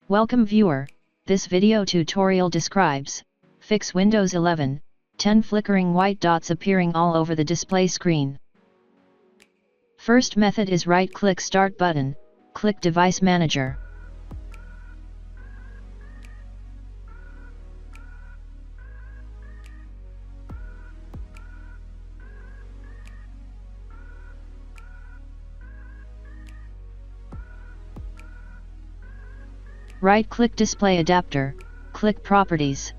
Welcome viewer, this video tutorial describes, fix Windows 11, 10 flickering white dots appearing all over the display screen. First method is right-click Start button, click Device Manager. Right-click Display Adapter, click Properties.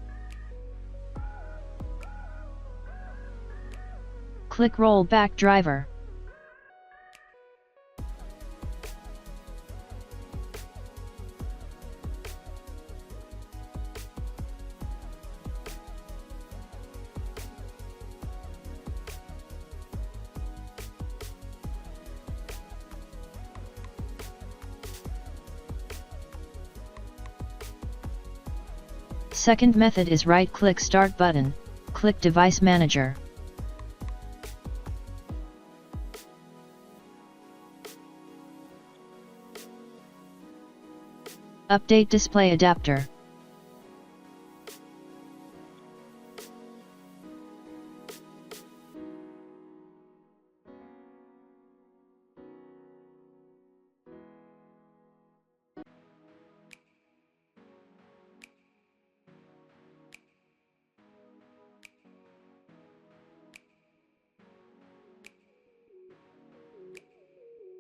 Click Rollback Driver. Second method is right-click Start button, click Device Manager. Update Display Adapter.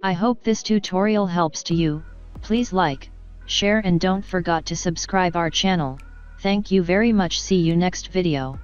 I hope this tutorial helps to you. Please like, share and don't forget to subscribe our channel. Thank you very much. See you next video.